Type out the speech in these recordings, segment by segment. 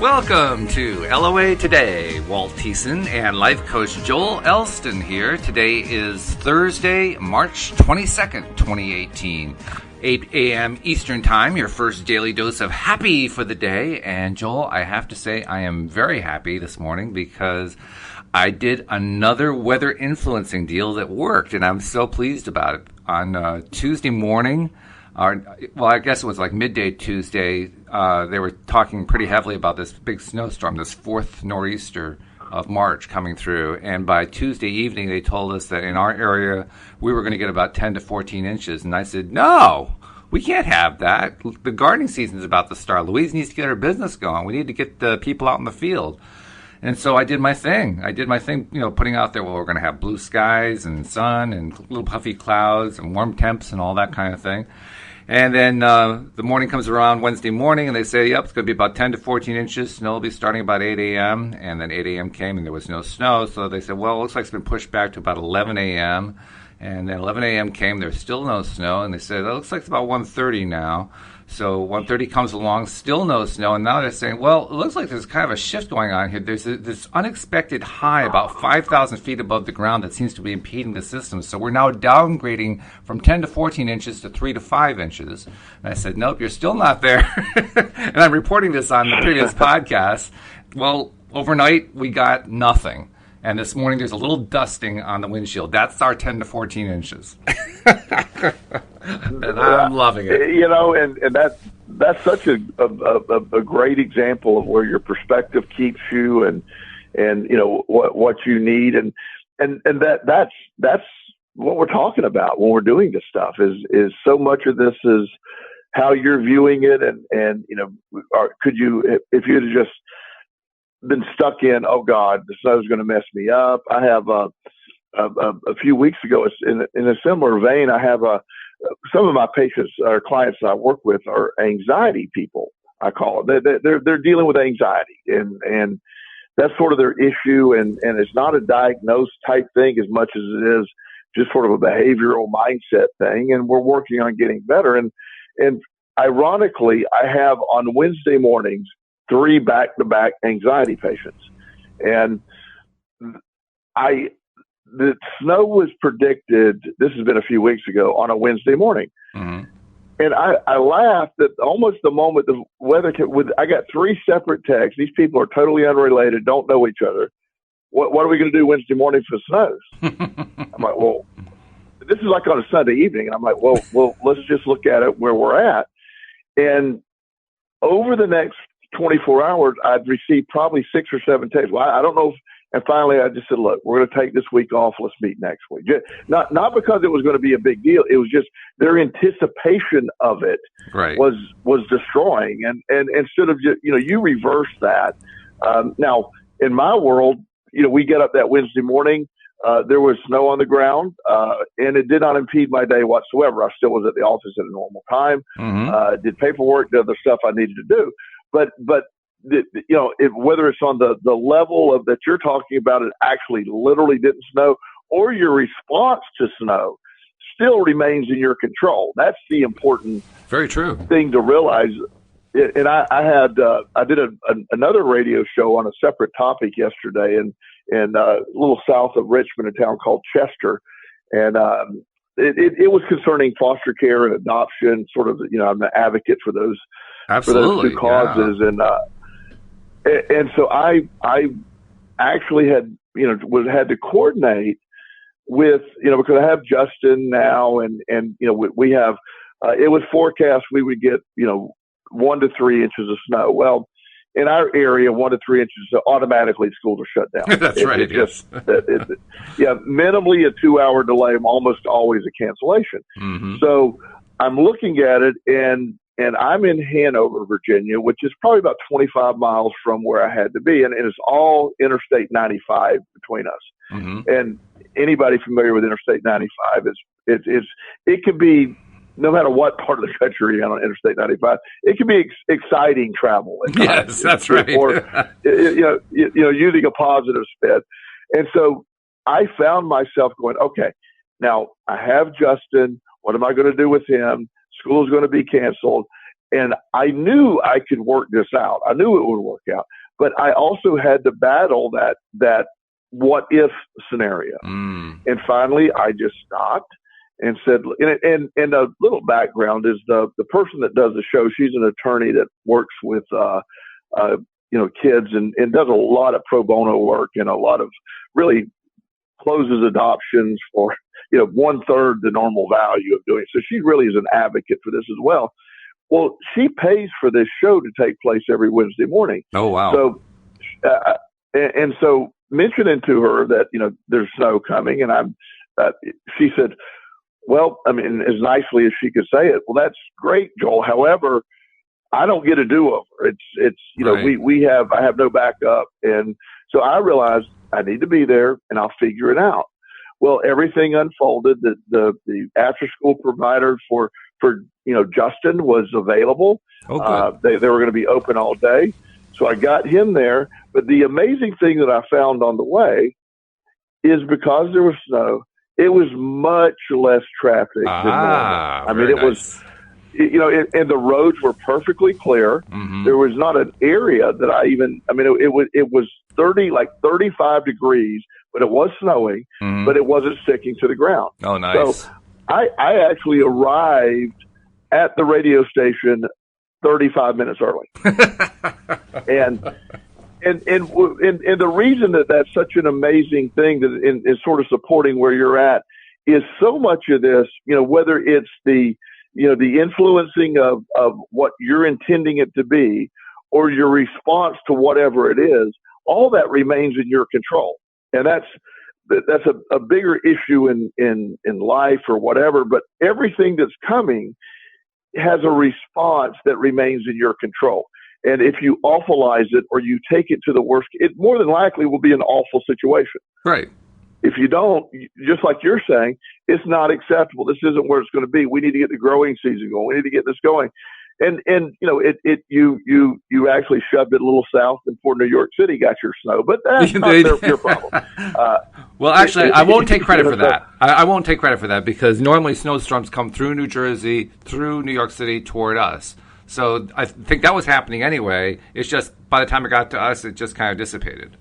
Welcome to LOA Today. Walt and life coach Joel Elston here. Today is Thursday, March 22nd, 2018. 8 a.m. Eastern Time, your first daily dose of happy for the day. And Joel, I have to say I am very happy this morning because I did another weather influencing deal that worked, and I'm so pleased about it. On Tuesday morning, I guess it was like midday Tuesday, they were talking pretty heavily about this big snowstorm, this fourth nor'easter of March coming through. And by Tuesday evening, they told us that in our area, we were going to get about 10 to 14 inches. And I said, no, we can't have that. The gardening season is about to start. Louise needs to get her business going. We need to get the people out in the field. And so I did my thing, putting out there, well, we're going to have blue skies and sun and little puffy clouds and warm temps and all that kind of thing. And then the morning comes around Wednesday morning, and they say, yep, it's going to be about 10 to 14 inches. Snow will be starting about 8 a.m., and then 8 a.m. came, and there was no snow. So they said, well, it looks like it's been pushed back to about 11 a.m., and then 11 a.m. came, there's still no snow, and they said, it looks like it's about 1:30 now. So 1:30 comes along, still no snow, and now they're saying, well, it looks like there's kind of a shift going on here. There's this unexpected high about 5,000 feet above the ground that seems to be impeding the system. So we're now downgrading from 10 to 14 inches to 3 to 5 inches. And I said, nope, you're still not there. And I'm reporting this on the previous podcast. Well, overnight, we got nothing. And this morning, there's a little dusting on the windshield. That's our 10 to 14 inches. And I'm loving it. You know, and that's such a great example of where your perspective keeps you and you know, what you need. And that's what we're talking about when we're doing this stuff is so much of this is how you're viewing it. And you know, could you, if you'd have just been stuck in, oh God, the snow's going to mess me up. I have a few weeks ago, in a similar vein, I have some of my patients or clients I work with are anxiety people. I call it. They're dealing with anxiety, and that's sort of their issue. And it's not a diagnosed type thing as much as it is just sort of a behavioral mindset thing. And we're working on getting better. And ironically, I have on Wednesday mornings 3 back-to-back anxiety patients. And the snow was predicted, this has been a few weeks ago, on a Wednesday morning. Mm-hmm. And I laughed at almost the moment the weather I got 3 separate texts. These people are totally unrelated, don't know each other. What are we going to do Wednesday morning if it snows? I'm like, well, this is like on a Sunday evening. And I'm like, well, let's just look at it where we're at. And over the next 24 hours, I'd received probably 6 or 7 texts. Well, I don't know. And finally, I just said, look, we're going to take this week off. Let's meet next week. Not because it was going to be a big deal. It was just their anticipation of it was destroying. And instead of just, you know, you reverse that. Now, in my world, you know, we get up that Wednesday morning. There was snow on the ground, and it did not impede my day whatsoever. I still was at the office at a normal time, did paperwork, did other stuff I needed to do. But you know, whether it's on the level of that you're talking about, it actually literally didn't snow, or your response to snow still remains in your control. That's the important, very true thing to realize. And I did another radio show on a separate topic yesterday, and a little south of Richmond, a town called Chester, and it was concerning foster care and adoption. Sort of, you know, I'm an advocate for those. Absolutely, for those 2 causes, yeah. And so I actually had to coordinate with, you know, because I have Justin now, and you know, we have it was forecast we would get, you know, 1 to 3 inches of snow. Well, in our area, 1 to 3 inches, so automatically schools are shut down. That's right. Yes. Yeah, minimally a 2-hour delay, almost always a cancellation. Mm-hmm. So I'm looking at it, and I'm in Hanover, Virginia, which is probably about 25 miles from where I had to be. And it's all Interstate 95 between us. Mm-hmm. And anybody familiar with Interstate 95 it can be, no matter what part of the country you're on Interstate 95, it can be exciting travel. Yes, that's right. Or, you know, using a positive spin. And so I found myself going, okay, now I have Justin. What am I going to do with him? School is going to be canceled. And I knew I could work this out. I knew it would work out, but I also had to battle that what if scenario. And finally I just stopped and said, and a little background is the person that does the show. She's an attorney that works with, kids and does a lot of pro bono work and a lot of really closes adoptions for, 1/3 the normal value of doing it. So she really is an advocate for this as well. Well, she pays for this show to take place every Wednesday morning. Oh, wow. So, and so mentioning to her that, there's snow coming, and she said, well, I mean, as nicely as she could say it, well, that's great, Joel. However, I don't get a do-over. It's right. I have no backup. And so I realized I need to be there and I'll figure it out. Well, everything unfolded. The after school provider for Justin was available. Oh, they were going to be open all day. So I got him there. But the amazing thing that I found on the way is because there was snow, it was much less traffic than normal. I mean, it was, and the roads were perfectly clear. Mm-hmm. There was not an area that it was 35 degrees, but it was snowing, but it wasn't sticking to the ground. Oh, nice. So I actually arrived at the radio station 35 minutes early. and the reason that that's such an amazing thing that is sort of supporting where you're at is so much of this, whether it's the influencing of what you're intending it to be or your response to whatever it is, all that remains in your control. And that's a bigger issue in life or whatever, but everything that's coming has a response that remains in your control. And if you awfulize it or you take it to the worst, it more than likely will be an awful situation. Right. If you don't, just like you're saying, it's not acceptable. This isn't where it's going to be. We need to get the growing season going. We need to get this going. And you actually shoved it a little south and Port New York City got your snow, but that's not your problem. Well, actually, I won't take credit for that. I won't take credit for that because normally snowstorms come through New Jersey, through New York City toward us. So I think that was happening anyway. It's just by the time it got to us, it just kind of dissipated.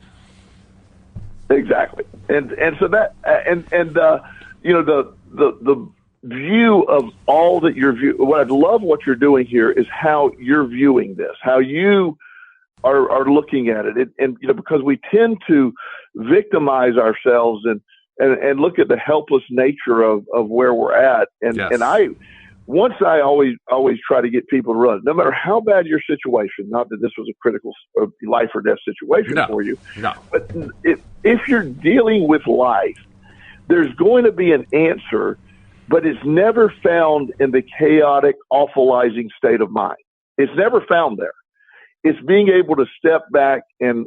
Exactly, and so that the view of all that you're what I love what you're doing here is how you're viewing this, how you are looking at it, and because we tend to victimize ourselves and look at the helpless nature of where we're at, and yes. and I always try to get people to realize, no matter how bad your situation, not that this was a critical life or death situation for you, but if you're dealing with life, there's going to be an answer, but it's never found in the chaotic, awfulizing state of mind. It's never found there. It's being able to step back and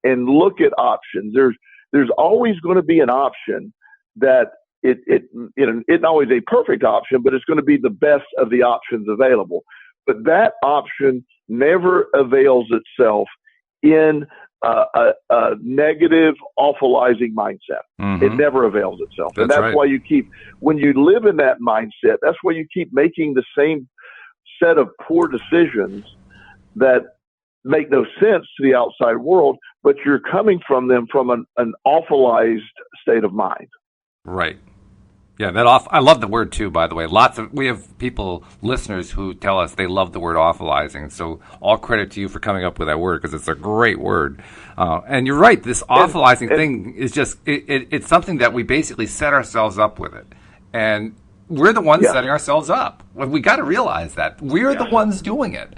look at options. There's always going to be an option that it's not always a perfect option, but it's going to be the best of the options available. But that option never avails itself in a negative, awfulizing mindset. Mm-hmm. It never avails itself. And that's right. Why when you live in that mindset, that's why you keep making the same set of poor decisions that make no sense to the outside world, but you're coming from them from an awfulized state of mind. Right. Yeah, I love the word too, by the way. We have listeners who tell us they love the word awfulizing. So all credit to you for coming up with that word because it's a great word. And you're right. This awfulizing thing is just, it's something that we basically set ourselves up with it. And we're the ones setting ourselves up. We got to realize that. We're the ones doing it.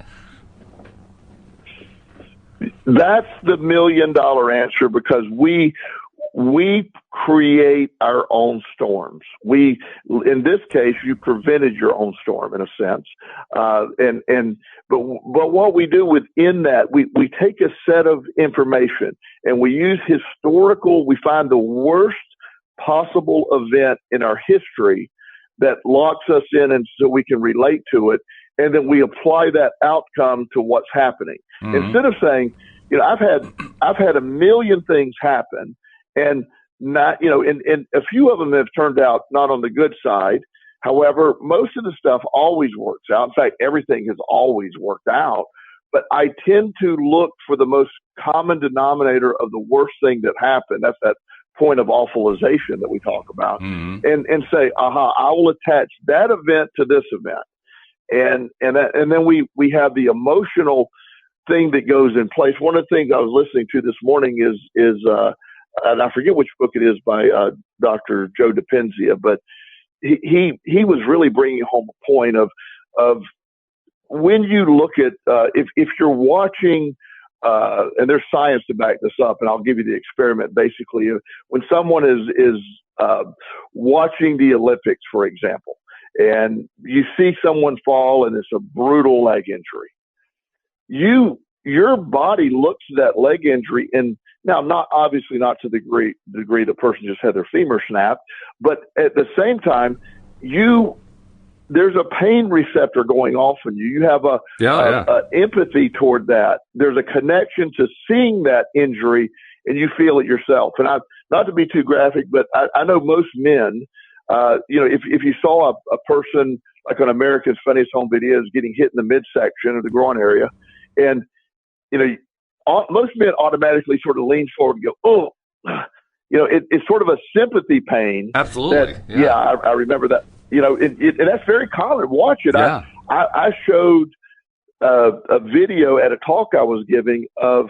That's the $1 million answer because we create our own storms. In this case, you prevented your own storm in a sense. But what we do within that, we take a set of information and we use we find the worst possible event in our history that locks us in and so we can relate to it. And then we apply that outcome to what's happening. Mm-hmm. Instead of saying, I've had a million things happen and not, and a few of them have turned out not on the good side. However, most of the stuff always works out. In fact, everything has always worked out. But I tend to look for the most common denominator of the worst thing that happened. That's that point of awfulization that we talk about, and say, I will attach that event to this event. And then we have the emotional thing that goes in place. One of the things I was listening to this morning is and I forget which book it is by Dr. Joe Dispenza, but he was really bringing home a point of when you look at if you're watching, and there's science to back this up, and I'll give you the experiment. Basically, when someone is watching the Olympics, for example, and you see someone fall and it's a brutal leg injury, your body looks at that leg injury, and now not to the degree the person just had their femur snapped, but at the same time, there's a pain receptor going off in you. You have a empathy toward that. There's a connection to seeing that injury, and you feel it yourself. And not to be too graphic, but I know most men, if you saw a person like on America's Funniest Home Videos getting hit in the midsection of the groin area, and most men automatically sort of lean forward and go, oh, it's sort of a sympathy pain. Absolutely. I remember that. And that's very common. Watch it. Yeah. I showed a video at a talk I was giving of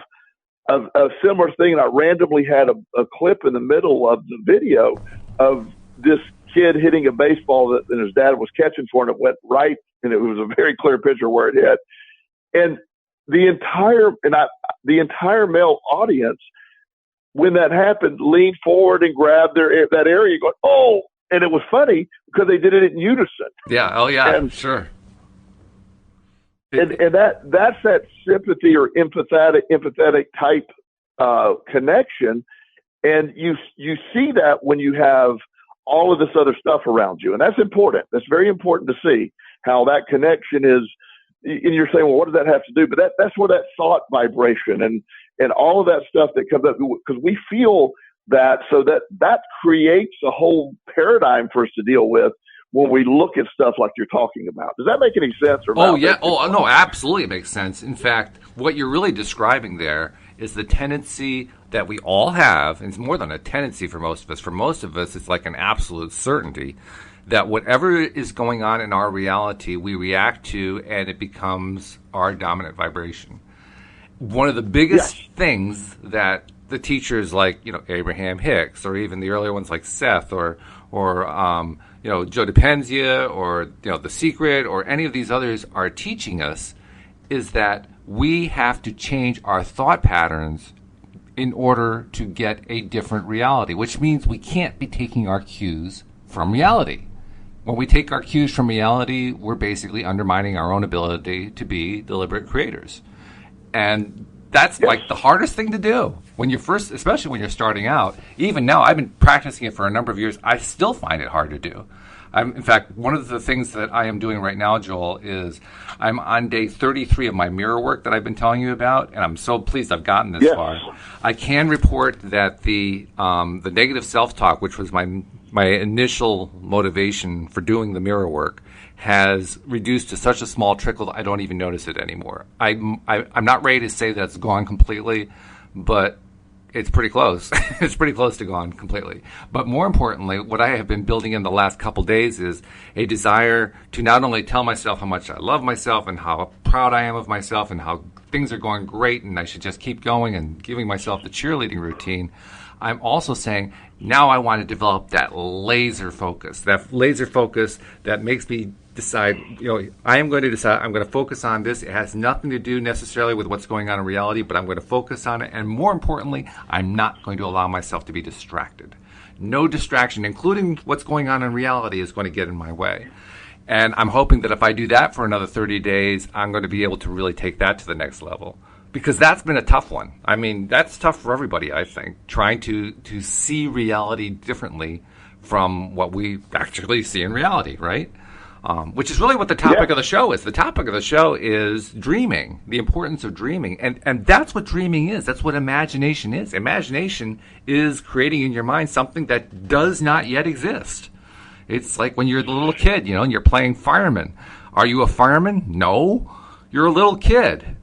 a similar thing, and I randomly had a clip in the middle of the video of this kid hitting a baseball and his dad was catching for it, and it went right, and it was a very clear picture where it hit. And the entire male audience, when that happened, leaned forward and grabbed that area, going, oh. And it was funny because they did it in unison. Yeah. Oh, yeah. And, sure. And that's that sympathy or empathetic type connection, and you see that when you have all of this other stuff around you, and that's important. That's very important to see how that connection is. And you're saying, well, what does that have to do? But that's where that thought vibration and all of that stuff that comes up, because we feel that, so that creates a whole paradigm for us to deal with when we look at stuff like you're talking about. Does that make any sense? Or oh, yeah. Oh, no, absolutely it makes sense. In fact, what you're really describing there is the tendency that we all have, and it's more than a tendency for most of us. For most of us, it's like an absolute certainty that whatever is going on in our reality, we react to, and it becomes our dominant vibration. One of the biggest things that the teachers like, Abraham Hicks, or even the earlier ones like Seth, or Joe Dispenza, or The Secret, or any of these others are teaching us, is that we have to change our thought patterns in order to get a different reality, which means we can't be taking our cues from reality. When we take our cues from reality, we're basically undermining our own ability to be deliberate creators. And that's like the hardest thing to do when you're first, especially when you're starting out. Even now, I've been practicing it for a number of years. I still find it hard to do. In fact, one of the things that I am doing right now, Joel, is I'm on day 33 of my mirror work that I've been telling you about, and I'm so pleased I've gotten this far. I can report that the negative self-talk, which was my initial motivation for doing the mirror work, has reduced to such a small trickle that I don't even notice it anymore. I'm not ready to say that it's gone completely, but it's pretty close. It's pretty close to gone completely. But more importantly, what I have been building in the last couple days is a desire to not only tell myself how much I love myself and how proud I am of myself and how things are going great and I should just keep going and giving myself the cheerleading routine. I'm also saying now I want to develop that laser focus that makes me decide, I am going to decide, I'm going to focus on this. It has nothing to do necessarily with what's going on in reality, but I'm going to focus on it. And more importantly, I'm not going to allow myself to be distracted. No distraction, including what's going on in reality, is going to get in my way. And I'm hoping that if I do that for another 30 days, I'm going to be able to really take that to the next level. Because that's been a tough one. I mean, that's tough for everybody, I think, trying to see reality differently from what we actually see in reality, right? Which is really what the topic of the show is. The topic of the show is dreaming, the importance of dreaming. And that's what dreaming is. That's what imagination is. Imagination is creating in your mind something that does not yet exist. It's like when you're the little kid, and you're playing fireman. Are you a fireman? No. You're a little kid.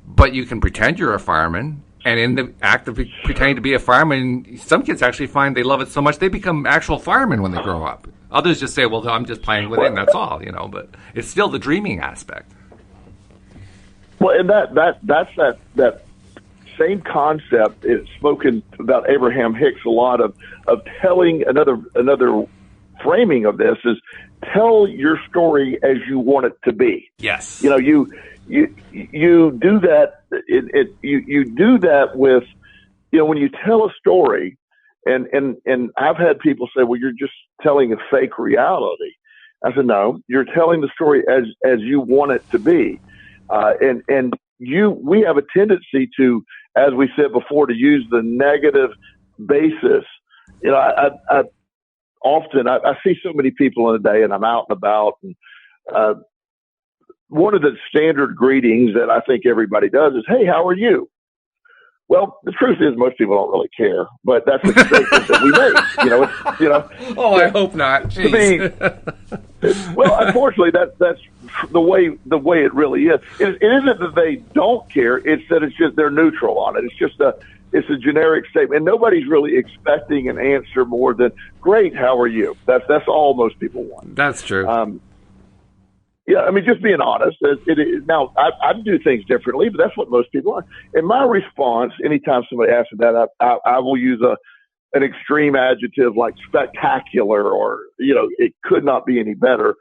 But you can pretend you're a fireman. And in the act of pretending to be a fireman, some kids actually find they love it so much they become actual firemen when they grow up. Others just say, well, I'm just playing with it and that's all, but it's still the dreaming aspect. Well, and that's that same concept is spoken about Abraham Hicks a lot of telling another framing of this is tell your story as you want it to be. Yes. You do that. You do that with, when you tell a story, and I've had people say, well, you're just telling a fake reality. I said, no, you're telling the story as you want it to be. We have a tendency to, as we said before, to use the negative basis. I often see so many people in a day, and I'm out and about, and one of the standard greetings that I think everybody does is, "Hey, how are you?" Well, the truth is, most people don't really care, but that's the statement that we make. Oh, I hope not. To me, well, unfortunately, that's the way it really is. It isn't that they don't care; it's that it's just they're neutral on it. It's a generic statement, and nobody's really expecting an answer more than "Great, how are you?" That's all most people want. That's true. Yeah, I mean, just being honest. It is, now, I do things differently, but that's what most people are. And my response, anytime somebody asks me that, I will use an extreme adjective like spectacular, or it could not be any better,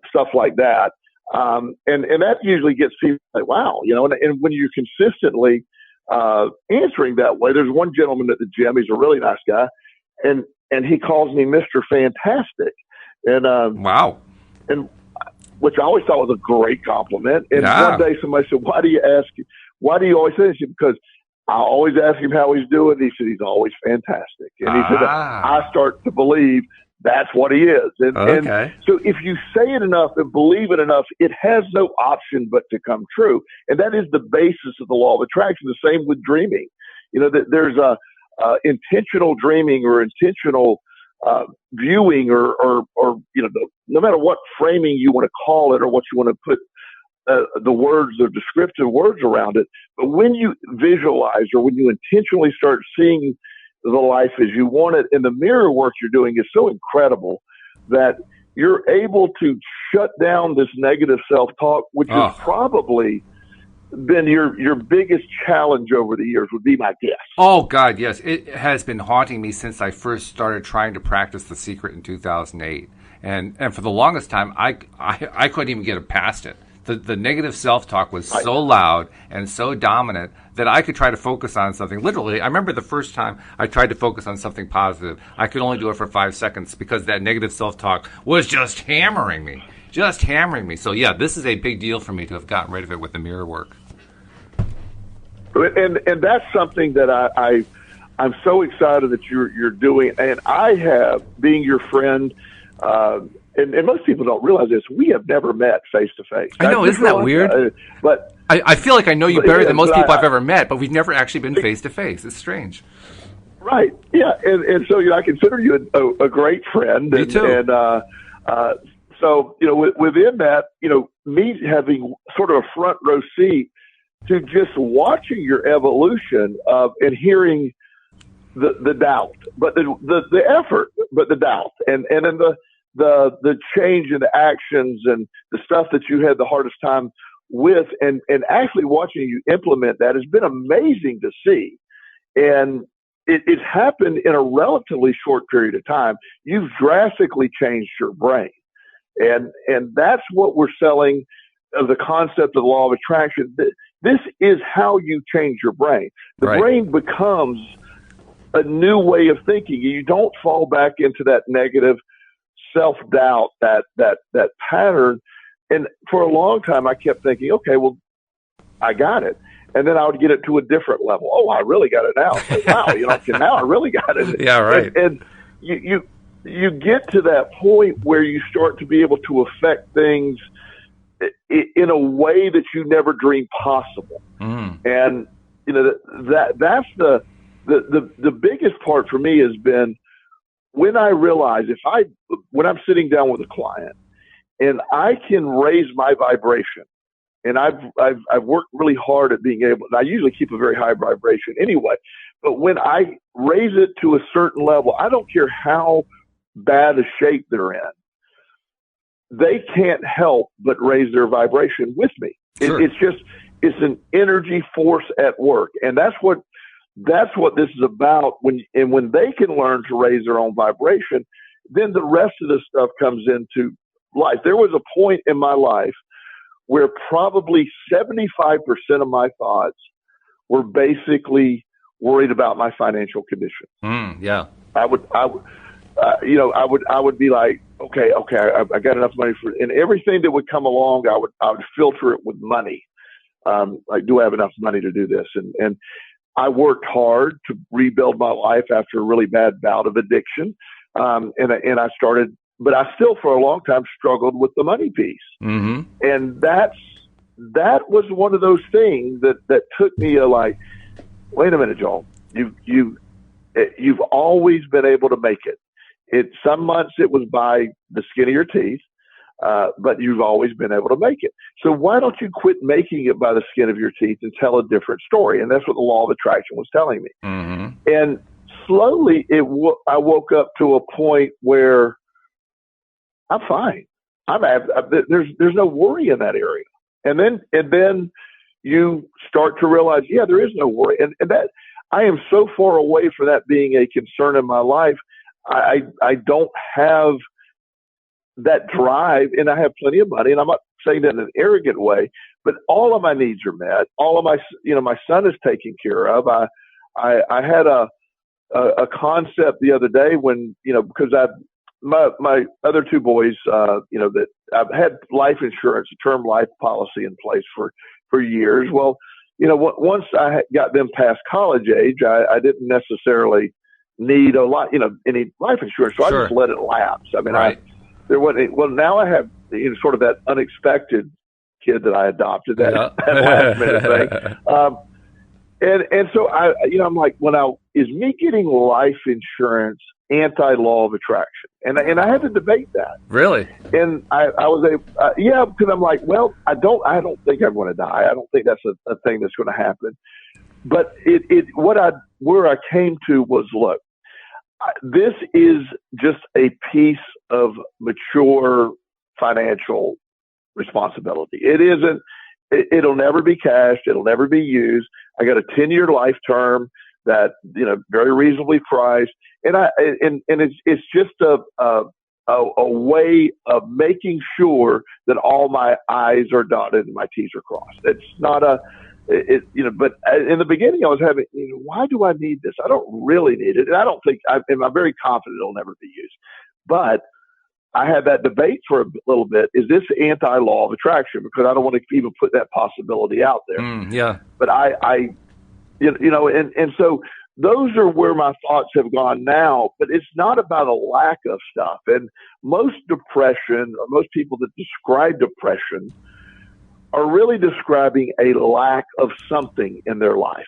stuff like that. And that usually gets people like, wow, and when you're consistently answering that way, there's one gentleman at the gym. He's a really nice guy, and he calls me Mr. Fantastic, and wow, and which I always thought was a great compliment. And yeah. One day somebody said, why do you always say this? Because I always ask him how he's doing. He said, he's always fantastic. And he said, I start to believe that's what he is. And so if you say it enough and believe it enough, it has no option but to come true. And that is the basis of the law of attraction. The same with dreaming. There's intentional dreaming or intentional viewing or no matter what framing you want to call it or what you want to put the words or descriptive words around it. But when you visualize or when you intentionally start seeing the life as you want it, and the mirror work you're doing is so incredible that you're able to shut down this negative self-talk, which has probably been your biggest challenge over the years, would be my guess. Oh, God, yes. It has been haunting me since I first started trying to practice The Secret in 2008. And for the longest time, I couldn't even get past it. The negative self-talk was so loud and so dominant that I could try to focus on something. Literally, I remember the first time I tried to focus on something positive. I could only do it for 5 seconds because that negative self-talk was just hammering me. So, yeah, this is a big deal for me to have gotten rid of it with the mirror work. And that's something that I'm so excited that you're doing. And I have, being your friend, and most people don't realize this, we have never met face to face. I know, isn't that weird? But I feel like I know you better than most people I've ever met, but we've never actually been face to face. It's strange. Right. Yeah. And so I consider you a great friend. Me too. And so within that, me having sort of a front row seat to just watching your evolution and hearing the doubt, but the effort, but the doubt, and then the change in the actions and the stuff that you had the hardest time with, and actually watching you implement that has been amazing to see. And it's happened in a relatively short period of time. You've drastically changed your brain. And that's what we're selling of the concept of the law of attraction. This is how you change your brain. The brain becomes a new way of thinking. You don't fall back into that negative self-doubt, that pattern. And for a long time, I kept thinking, okay, well, I got it. And then I would get it to a different level. Oh, I really got it now. Like, wow, now I really got it. Yeah, right. And you get to that point where you start to be able to affect things in a way that you never dreamed possible. And that's the biggest part for me has been when I realize when I'm sitting down with a client and I can raise my vibration, and I've worked really hard at being able, and I usually keep a very high vibration anyway, but when I raise it to a certain level, I don't care how bad a shape they're in, they can't help but raise their vibration with me. Sure. It's an energy force at work. And that's what this is about. When they can learn to raise their own vibration, then the rest of the stuff comes into life. There was a point in my life where probably 75% of my thoughts were basically worried about my financial condition. Yeah. I would be like, okay, I got enough money for, and everything that would come along, I would filter it with money. Like, do I have enough money to do this? And I worked hard to rebuild my life after a really bad bout of addiction. And I started, but I still for a long time struggled with the money piece. Mm-hmm. And that was one of those things that took me like, wait a minute, Joel, you've always been able to make it. Some months it was by the skin of your teeth, but you've always been able to make it. So why don't you quit making it by the skin of your teeth and tell a different story? And that's what the law of attraction was telling me. Mm-hmm. And slowly I woke up to a point where I'm fine. There's no worry in that area. And then you start to realize, yeah, there is no worry. And that I am so far away from that being a concern in my life. I don't have that drive, and I have plenty of money, and I'm not saying that in an arrogant way, but all of my needs are met. All of my son is taken care of. I had a concept the other day when, because my other two boys, that I've had life insurance, a term life policy in place for years. Well, once I got them past college age, I didn't necessarily need a lot, any life insurance. So Sure. I just let it lapse. I mean, right. Now I have sort of that unexpected kid that I adopted, that last minute thing. And so I'm like, is me getting life insurance anti-law of attraction? And I had to debate that. Really? And I was because I'm like, well, I don't think I'm going to die. I don't think that's a thing that's going to happen. But where I came to was, look, this is just a piece of mature financial responsibility. It isn't. It'll never be cashed. It'll never be used. I got a 10-year life term that very reasonably priced, and it's just a way of making sure that all my I's are dotted and my T's are crossed. It's not but in the beginning I was having, why do I need this? I don't really need it. And I don't think, I'm very confident it'll never be used. But I had that debate for a little bit. Is this anti-law of attraction? Because I don't want to even put that possibility out there. Yeah. But and so those are where my thoughts have gone now, but it's not about a lack of stuff. And most depression, or most people that describe depression, are really describing a lack of something in their life.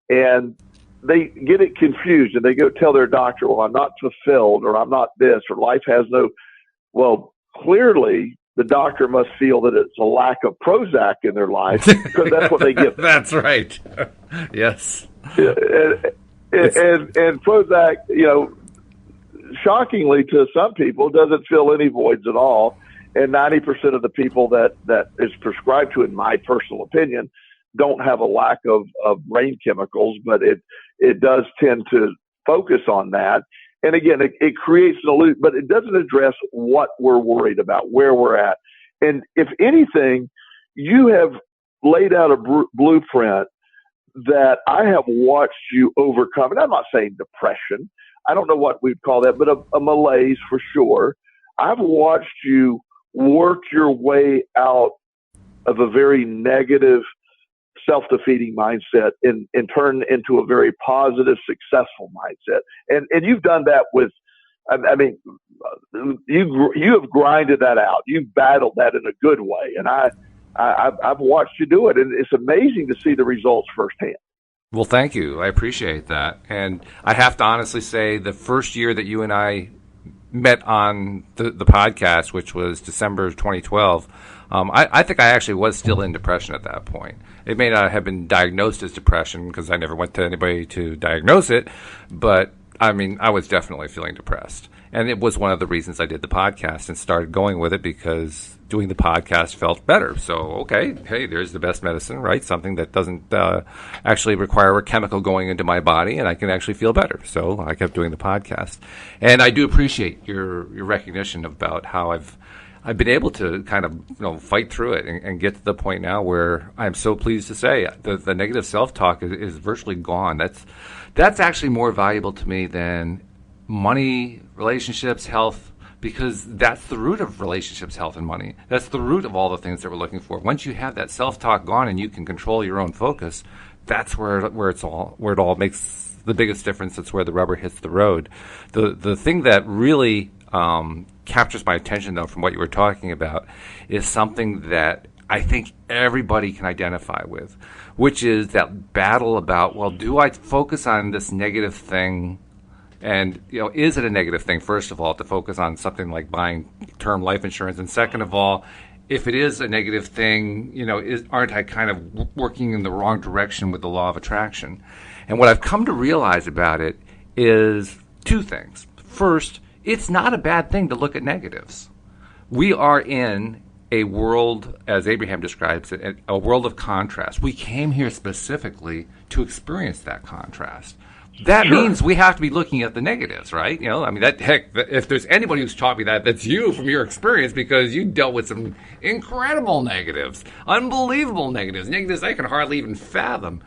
And they get it confused, and they go tell their doctor, well, I'm not fulfilled, or I'm not this, or life has no, well, clearly the doctor must feel that it's a lack of Prozac in their life, because that's what they give. That's right. Yes. And Prozac, shockingly to some people, doesn't fill any voids at all. And 90% of the people that is prescribed to, in my personal opinion, don't have a lack of brain chemicals, but it does tend to focus on that. And again, it creates an illusion, but it doesn't address what we're worried about, where we're at. And if anything, you have laid out a blueprint that I have watched you overcome. And I'm not saying depression. I don't know what we'd call that, but a malaise for sure. I've watched you work your way out of a very negative, self-defeating mindset and turn into a very positive, successful mindset. And you've done that with, I mean, you have grinded that out. You've battled that in a good way. And I've watched you do it. And it's amazing to see the results firsthand. Well, thank you. I appreciate that. And I have to honestly say the first year that you and I met on the podcast, which was December of 2012, I think I actually was still in depression at that point. It may not have been diagnosed as depression because I never went to anybody to diagnose it, but I mean, I was definitely feeling depressed. And it was one of the reasons I did the podcast and started going with it, because doing the podcast felt better. So, okay, hey, there's the best medicine, right? Something that doesn't actually require a chemical going into my body, and I can actually feel better. So I kept doing the podcast. And I do appreciate your recognition about how I've been able to kind of fight through it and get to the point now where I'm so pleased to say the negative self-talk is virtually gone. That's actually more valuable to me than money, relationships, health, because that's the root of relationships, health, and money. That's the root of all the things that we're looking for. Once you have that self-talk gone and you can control your own focus, that's where it all makes the biggest difference. It's where the rubber hits the road. The thing that really captures my attention, though, from what you were talking about, is something that I think everybody can identify with, which is that battle about, well, do I focus on this negative thing? And, is it a negative thing, first of all, to focus on something like buying term life insurance? And second of all, if it is a negative thing, aren't I kind of working in the wrong direction with the law of attraction? And what I've come to realize about it is two things. First, it's not a bad thing to look at negatives. We are in a world, as Abraham describes it, a world of contrast. We came here specifically to experience that contrast. That means we have to be looking at the negatives, right? If there's anybody who's taught me that's you from your experience, because you dealt with some incredible negatives, unbelievable negatives I can hardly even fathom.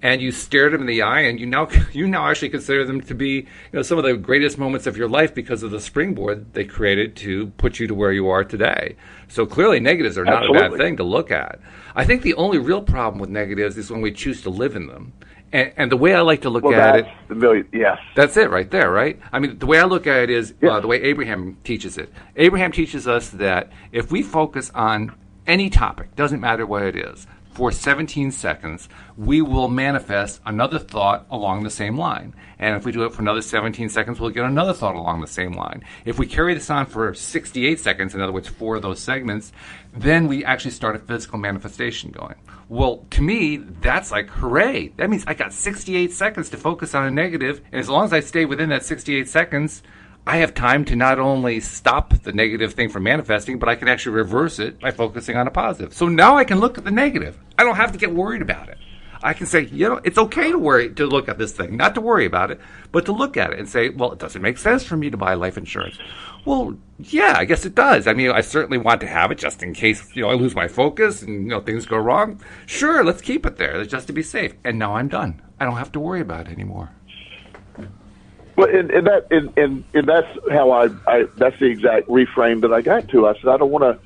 And you stared them in the eye, and you now actually consider them to be some of the greatest moments of your life because of the springboard they created to put you to where you are today. So clearly negatives are not a bad thing to look at. I think the only real problem with negatives is when we choose to live in them. And the way I like to look at it, yes, that's it right there, right? I mean, the way I look at it is the way Abraham teaches it. Abraham teaches us that if we focus on any topic, doesn't matter what it is, for 17 seconds, we will manifest another thought along the same line. And if we do it for another 17 seconds, we'll get another thought along the same line. If we carry this on for 68 seconds, in other words, 4 of those segments, then we actually start a physical manifestation going. Well, to me, that's like, hooray. That means I got 68 seconds to focus on a negative, and as long as I stay within that 68 seconds, I have time to not only stop the negative thing from manifesting, but I can actually reverse it by focusing on a positive. So now I can look at the negative. I don't have to get worried about it. I can say, it's okay to look at this thing, not to worry about it, but to look at it and say, well, it doesn't make sense for me to buy life insurance. Well, yeah, I guess it does. I mean, I certainly want to have it just in case, I lose my focus and, things go wrong. Sure, let's keep it there just to be safe. And now I'm done. I don't have to worry about it anymore. Well, and that's how that's the exact reframe that I got to. I said, I don't want to,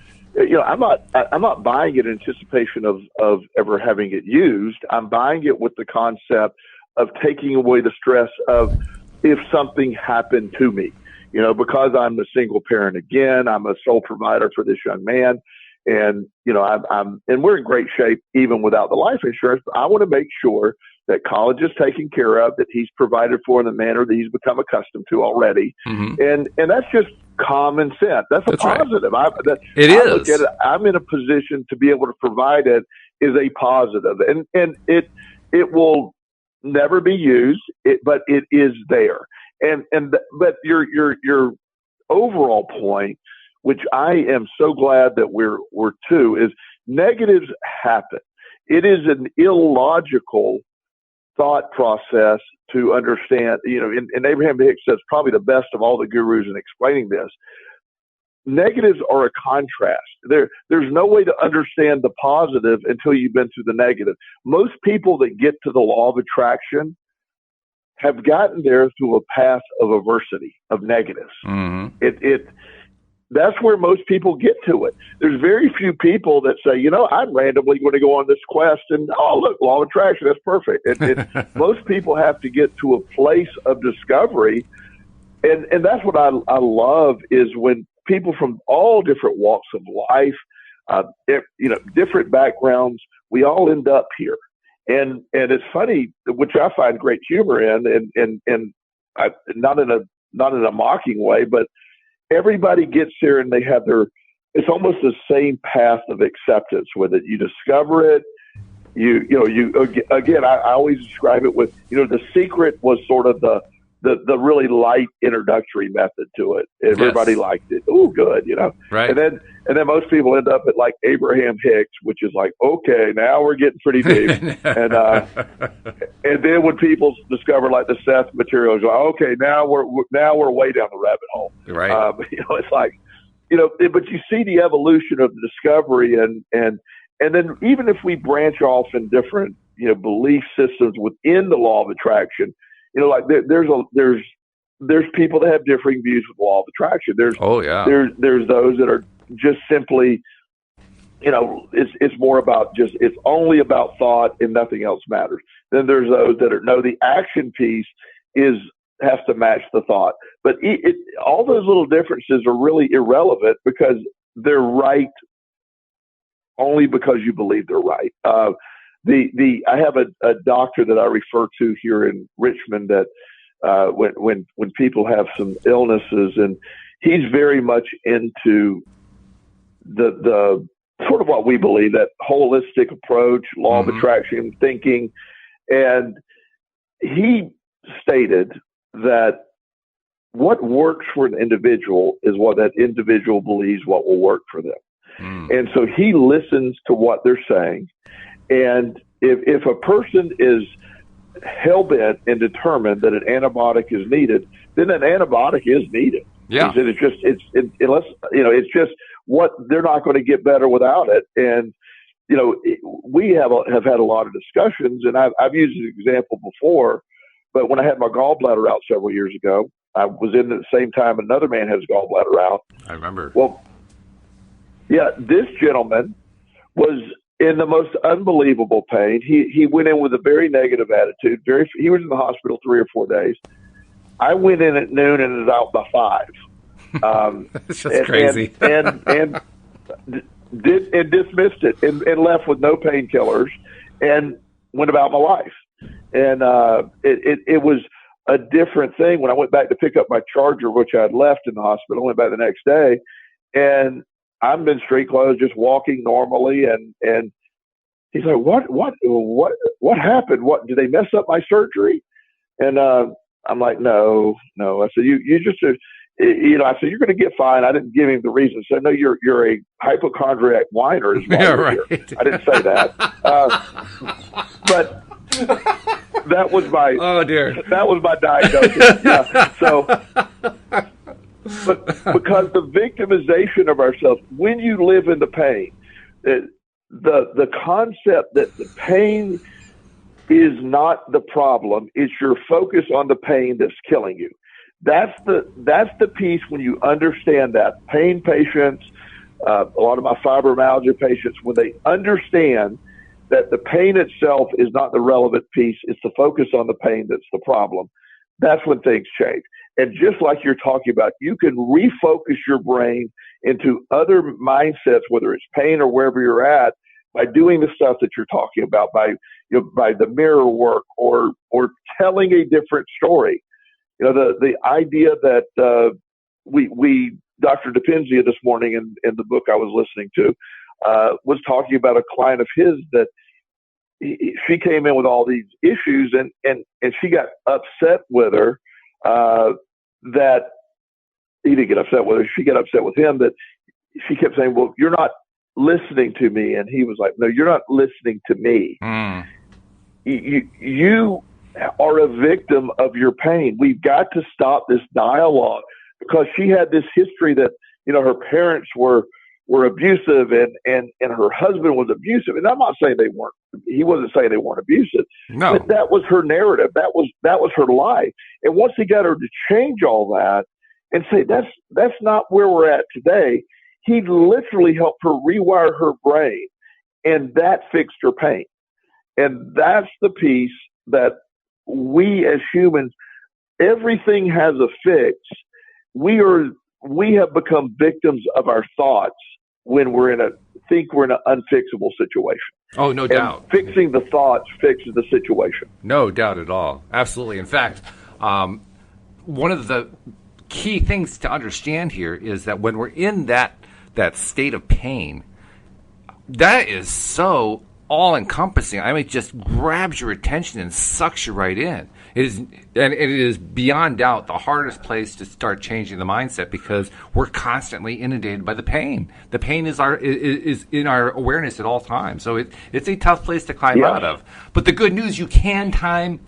I'm not buying it in anticipation of ever having it used. I'm buying it with the concept of taking away the stress of if something happened to me, because I'm a single parent again, I'm a sole provider for this young man. And, and we're in great shape even without the life insurance, but I want to make sure that college is taken care of, that he's provided for in the manner that he's become accustomed to already. Mm-hmm. And that's just common sense. That's positive. Right. Look at it, I'm in a position to be able to provide it is a positive. And it will never be used, but it is there. But your overall point, which I am so glad that we're to, is negatives happen. It is an illogical thought process to understand, and Abraham Hicks says probably the best of all the gurus in explaining this. Negatives are a contrast. There's no way to understand the positive until you've been through the negative. Most people that get to the law of attraction have gotten there through a path of adversity, of negatives. Mm-hmm. That's where most people get to it. There's very few people that say, I'm randomly going to go on this quest and, oh, look, law of attraction, that's perfect. Most people have to get to a place of discovery. And that's what I love is when people from all different walks of life, different backgrounds, we all end up here. And it's funny, which I find great humor in, and not in a mocking way, but everybody gets there and they have it's almost the same path of acceptance with it. You discover it. Again, I always describe it with, the secret was sort of the really light introductory method to it. Everybody liked it. Oh, good, Right. And then most people end up at like Abraham Hicks, which is like, okay, now we're getting pretty deep. and then when people discover like the Seth materials, okay, now we're way down the rabbit hole. Right. It's like, but you see the evolution of the discovery, and then even if we branch off in different, belief systems within the law of attraction, like there's people that have differing views with the law of attraction. There's those that are just simply, it's more about it's only about thought and nothing else matters. Then there's those that are, no, the action piece has to match the thought. But all those little differences are really irrelevant because they're right only because you believe they're right. I have a doctor that I refer to here in Richmond that when people have some illnesses, and he's very much into the sort of what we believe, that holistic approach, law of attraction thinking, and he stated that what works for an individual is what that individual believes what will work for them. And so he listens to what they're saying. And if a person is hell-bent and determined that an antibiotic is needed, then an antibiotic is needed. Yeah. He said it's just what they're not going to get better without it. And, we have had a lot of discussions, and I've used an example before, but when I had my gallbladder out several years ago, I was in at the same time another man had his gallbladder out. I remember. Well, yeah, this gentleman was in the most unbelievable pain. He went in with a very negative attitude. He was in the hospital 3 or 4 days. I went in at noon and was out by 5. It's just crazy. And dismissed it and left with no painkillers and went about my life. And it was a different thing when I went back to pick up my charger, which I had left in the hospital. I went back the next day, and I'm in street clothes, just walking normally, and he's like, what happened? What, did they mess up my surgery? And I'm like, no. I said, you just, I said, you're going to get fine. I didn't give him the reason. So no, you're a hypochondriac whiner is why you're here. I didn't say that. But that was my diagnosis. Yeah. So, but because the victimization of ourselves, when you live in the pain, the concept that the pain is not the problem, it's your focus on the pain that's killing you. That's the piece when you understand that. Pain patients, a lot of my fibromyalgia patients, when they understand that the pain itself is not the relevant piece, it's the focus on the pain that's the problem, that's when things change. And just like you're talking about, you can refocus your brain into other mindsets, whether it's pain or wherever you're at, by doing the stuff that you're talking about, by the mirror work or telling a different story. The idea that we Dr. DePenzia this morning in the book I was listening to was talking about a client of his that she came in with all these issues and she got upset with her that he didn't get upset with her. She got upset with him that she kept saying, well, you're not listening to me. And he was like, no, you're not listening to me. You are a victim of your pain. We've got to stop this dialogue, because she had this history that, her parents were abusive and her husband was abusive. And I'm not saying he wasn't saying they weren't abusive. No. But that was her narrative. That was her life. And once he got her to change all that and say, that's not where we're at today, he literally helped her rewire her brain, and that fixed her pain. And that's the piece that we as humans, everything has a fix. We have become victims of our thoughts when we're in an unfixable situation. Oh, no doubt. Fixing the thoughts fixes the situation. No doubt at all. Absolutely. In fact, one of the key things to understand here is that when we're in that state of pain, that is so all-encompassing. I mean, it just grabs your attention and sucks you right in. It is beyond doubt the hardest place to start changing the mindset, because we're constantly inundated by the pain. The pain is in our awareness at all times. So it's a tough place to climb out of. But the good news, you can climb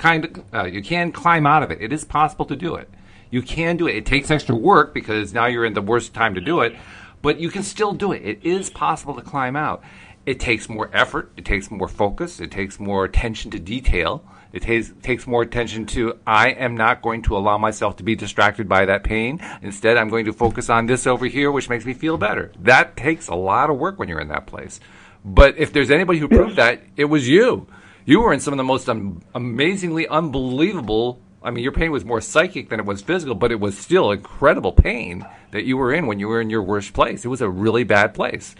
out of it. It is possible to do it. You can do it. It takes extra work because now you're in the worst time to do it, but you can still do it. It is possible to climb out. It takes more effort. It takes more focus. It takes more attention to detail. It takes more attention to, I am not going to allow myself to be distracted by that pain. Instead, I'm going to focus on this over here, which makes me feel better. That takes a lot of work when you're in that place. But if there's anybody who proved that, it was you. You were in some of the most amazingly unbelievable, I mean, your pain was more psychic than it was physical, but it was still incredible pain that you were in when you were in your worst place. It was a really bad place.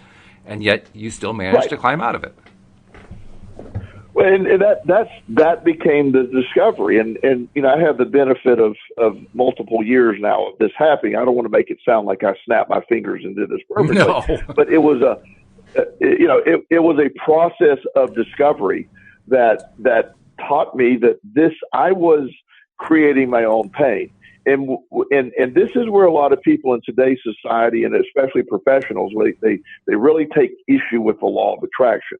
And yet you still managed to climb out of it. Well, and that became the discovery, and I have the benefit of multiple years now of this happening. I don't want to make it sound like I snapped my fingers and did this perfectly, but it was it was a process of discovery that taught me that I was creating my own pain, and this is where a lot of people in today's society, and especially professionals, they really take issue with the law of attraction.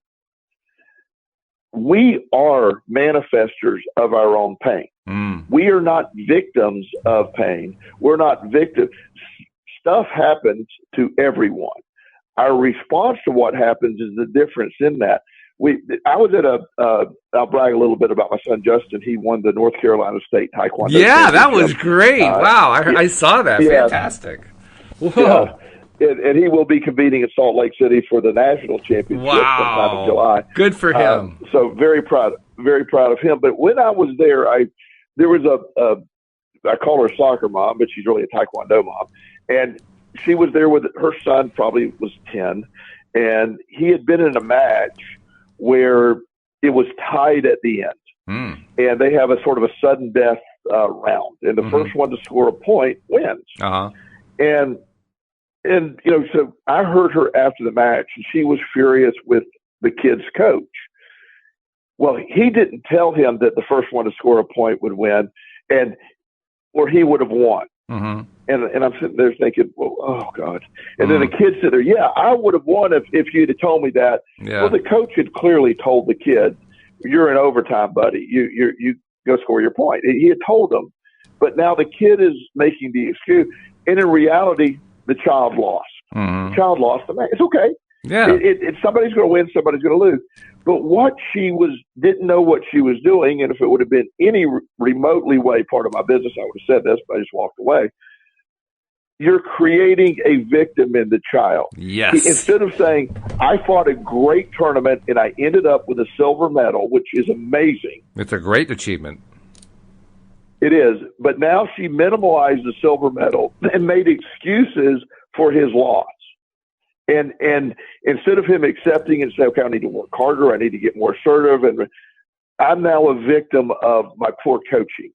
We are manifestors of our own pain. We are not victims of pain. We're not victims. Stuff happens to everyone. Our response to what happens is the difference in that. I was at I'll brag a little bit about my son, Justin. He won the North Carolina State Taekwondo. Yeah, that was great. Wow, I saw that. Yeah. Fantastic. Whoa. Yeah. And he will be competing in Salt Lake City for the national championship sometime in July. Good for him. So very proud of him. But when I was there, there was I call her a soccer mom, but she's really a Taekwondo mom. And she was there with her son, probably was 10. And he had been in a match where it was tied at the end. And they have a sort of a sudden death round. And the first one to score a point wins. And so I heard her after the match, and she was furious with the kid's coach. Well, he didn't tell him that the first one to score a point would win, or he would have won. And I'm sitting there thinking, well, oh God. And then the kid said, yeah, I would have won if you'd have told me that. Yeah. Well, the coach had clearly told the kid, you're in overtime, buddy. You go score your point. He had told him, but now the kid is making the excuse. And in reality, the child lost. The child lost the match. It's okay. Yeah. Somebody's going to win, somebody's going to lose. But what didn't know what she was doing, and if it would have been any remotely way part of my business, I would have said this, but I just walked away. You're creating a victim in the child. Yes. Instead of saying, I fought a great tournament and I ended up with a silver medal, which is amazing. It's a great achievement. It is. But now she minimalized the silver medal and made excuses for his loss. And instead of him accepting and saying, okay, I need to work harder, I need to get more assertive, and I'm now a victim of my poor coaching.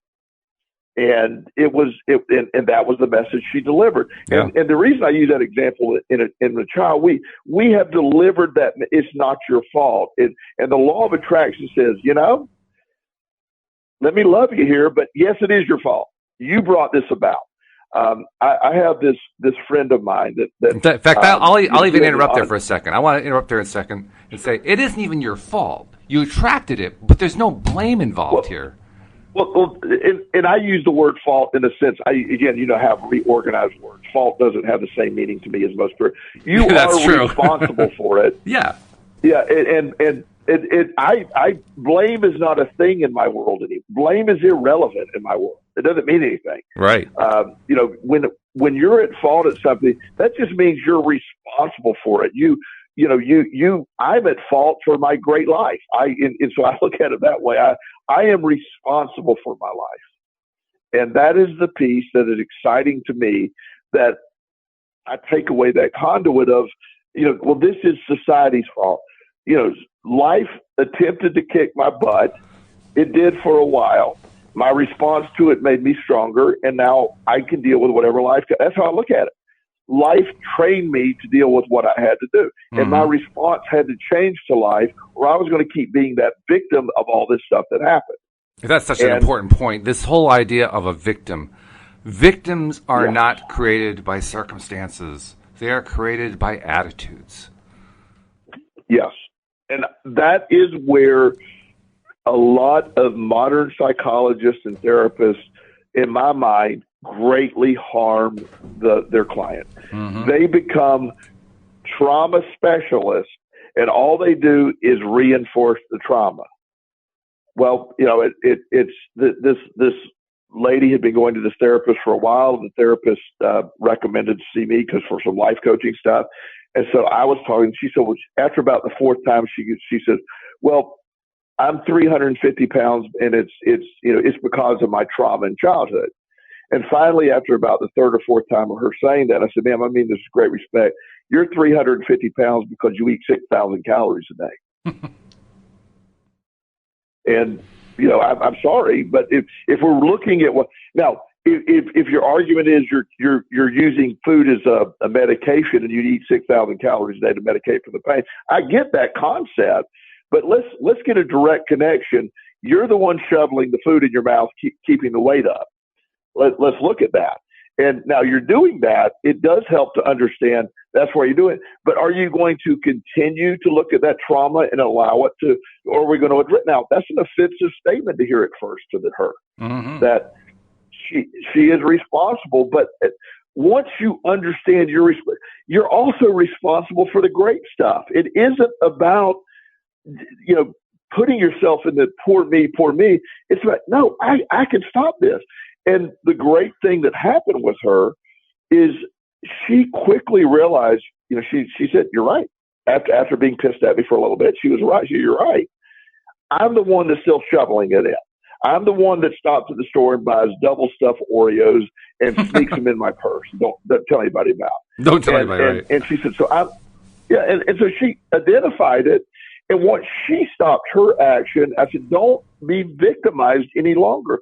And that was the message she delivered. Yeah. And the reason I use that example in the child, we have delivered that it's not your fault. And the law of attraction says, let me love you here, but yes, it is your fault. You brought this about. I have this friend of mine that in fact, I'll even interrupt there for a second. I want to interrupt there a second and say it isn't even your fault. You attracted it, but there's no blame involved here. Well, and I use the word fault in a sense. Have reorganized words. Fault doesn't have the same meaning to me as most people. You are responsible for it. Yeah. Yeah, I blame is not a thing in my world anymore. Blame is irrelevant in my world. It doesn't mean anything. Right. When you're at fault at something, that just means you're responsible for it. I'm at fault for my great life. And so I look at it that way. I am responsible for my life. And that is the piece that is exciting to me, that I take away that conduit of, this is society's fault. life attempted to kick my butt. It did for a while. My response to it made me stronger, and now I can deal with whatever life. That's how I look at it. Life trained me to deal with what I had to do, and my response had to change to life, or I was going to keep being that victim of all this stuff that happened. That's such an important point. This whole idea of a victim. Victims are not created by circumstances. They are created by attitudes. Yes. And that is where a lot of modern psychologists and therapists, in my mind, greatly harm their client. They become trauma specialists, and all they do is reinforce the trauma. Well, it's this lady had been going to this therapist for a while, and the therapist recommended to see me because for some life coaching stuff. And so I was talking. She said, well, after about the fourth time, she said, well, I'm 350 pounds, and it's because of my trauma in childhood. And finally, after about the third or fourth time of her saying that, I said, ma'am, I mean this with great respect. You're 350 pounds because you eat 6,000 calories a day. And, I'm sorry, but if we're looking at if your argument is you're using food as a medication and you eat 6,000 calories a day to medicate for the pain, I get that concept, but let's get a direct connection. You're the one shoveling the food in your mouth, keeping the weight up. Let's look at that. And now you're doing that. It does help to understand that's why you're doing it. But are you going to continue to look at that trauma and allow it to, or are we going to address? Now, that's an offensive statement to hear at first to her, that she is responsible. But once you understand you're also responsible for the great stuff. It isn't about, putting yourself in the poor me. It's about, no, I can stop this. And the great thing that happened with her is she quickly realized, she said, you're right. After being pissed at me for a little bit, she was right. You're right. I'm the one that's still shoveling it in. I'm the one that stops at the store and buys double stuffed Oreos and sneaks them in my purse. Don't tell anybody about. Don't tell anybody. Right. And she said, and so she identified it. And once she stopped her action, I said, don't be victimized any longer.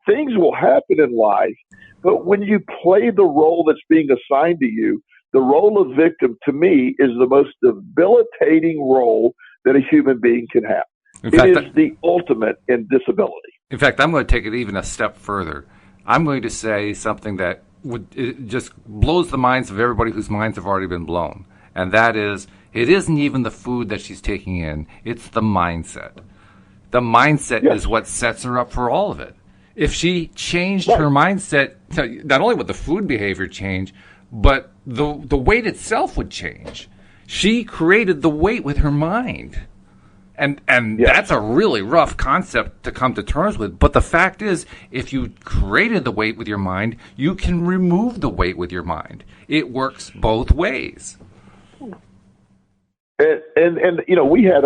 Things will happen in life, but when you play the role that's being assigned to you, the role of victim, to me, is the most debilitating role that a human being can have. It is the ultimate in disability. In fact, I'm going to take it even a step further. I'm going to say something that it just blows the minds of everybody whose minds have already been blown, and that is, it isn't even the food that she's taking in, it's the mindset. The mindset is what sets her up for all of it. If she changed her mindset, not only would the food behavior change, but the weight itself would change. She created the weight with her mind. And that's a really rough concept to come to terms with. But the fact is, if you created the weight with your mind, you can remove the weight with your mind. It works both ways. And we had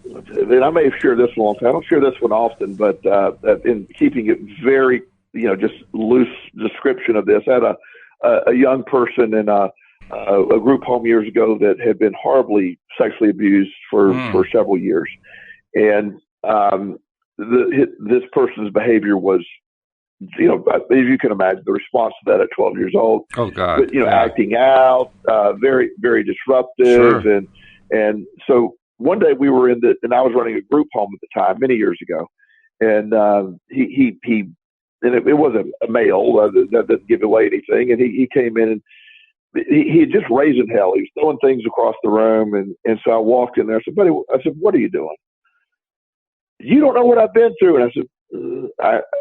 and I may have shared this one. I don't share this one often, but in keeping it very, just loose description of this, I had a young person in a group home years ago that had been horribly sexually abused for several years. And this person's behavior was, as you can imagine, the response to that at 12 years old. Oh, God. But, acting out, very, very disruptive. Sure. And so one day we were and I was running a group home at the time, many years ago. And it wasn't a male, that doesn't give away anything. And he came in and he had just raising hell. He was throwing things across the room. And so I walked in there. I said, buddy, what are you doing? You don't know what I've been through. And I said,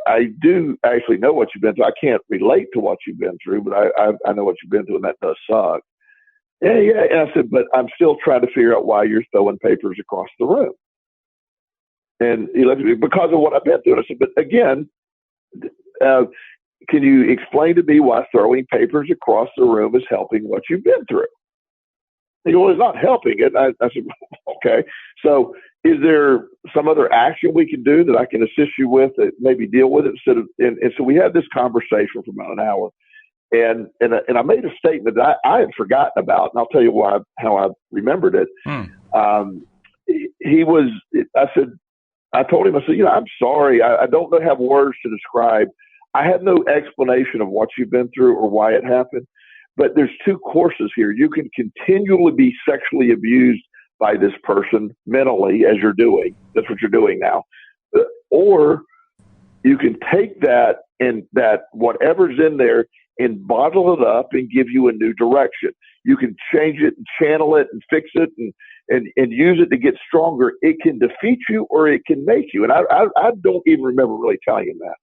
I do actually know what you've been through. I can't relate to what you've been through, but I know what you've been through, and that does suck. Yeah. And I said, but I'm still trying to figure out why you're throwing papers across the room. And he looked at me, because of what I've been through. And I said, but again, can you explain to me why throwing papers across the room is helping what you've been through? He goes, well, it's not helping it. I said, okay. So is there some other action we can do that I can assist you with that maybe deal with it instead of, and so we had this conversation for about an hour. And I made a statement that I had forgotten about, and I'll tell you how I remembered it. he was, I told him, I said, I'm sorry. I don't have words to describe. I have no explanation of what you've been through or why it happened. But there's two courses here. You can continually be sexually abused by this person mentally, as you're doing. That's what you're doing now. Or you can take that and that whatever's in there and bottle it up and give you a new direction. You can change it and channel it and fix it and use it to get stronger. It can defeat you or it can make you. And I don't even remember really telling him that.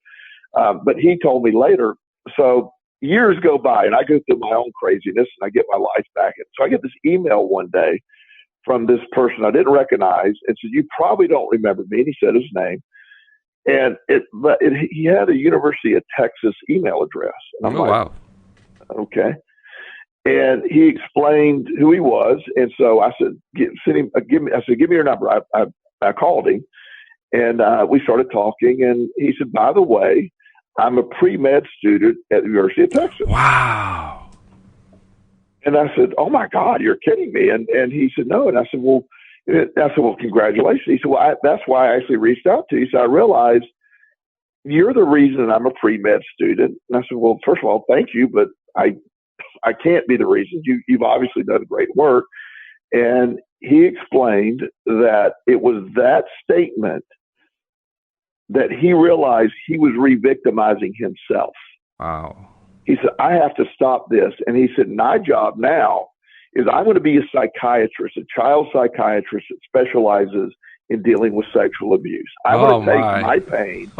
But he told me later. So years go by and I go through my own craziness and I get my life back. And so I get this email one day from this person I didn't recognize and said, "You probably don't remember me." And he said his name. And he had a University of Texas email address. And I'm wow. Okay. And he explained who he was. And so I said, give me your number. I called him and we started talking. And he said, "By the way, I'm a pre-med student at the University of Texas." Wow. And I said, "Oh my God, you're kidding me." And he said, "No." And I said, well, congratulations." He said, "Well, that's why I actually reached out to you." So I realized you're the reason I'm a pre-med student. And I said, "Well, first of all, thank you, but I can't be the reason. You've obviously done great work." And he explained that it was that statement that he realized he was re-victimizing himself. Wow. He said, "I have to stop this." And he said, "My job now is I'm going to be a psychiatrist, a child psychiatrist that specializes in dealing with sexual abuse. I'm going to take my pain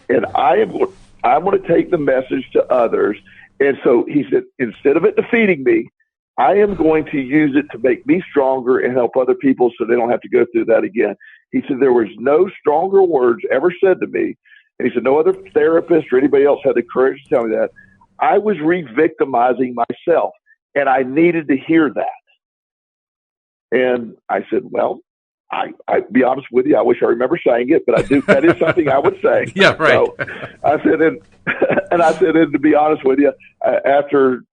and I'm going to take the message to others." And so he said, instead of it defeating me, I am going to use it to make me stronger and help other people so they don't have to go through that again. He said, there was no stronger words ever said to me. And he said, no other therapist or anybody else had the courage to tell me that. I was re-victimizing myself, and I needed to hear that. And I said, well, I be honest with you, I wish I remember saying it, but I do. That is something I would say. Yeah, right. So I said, and to be honest with you, after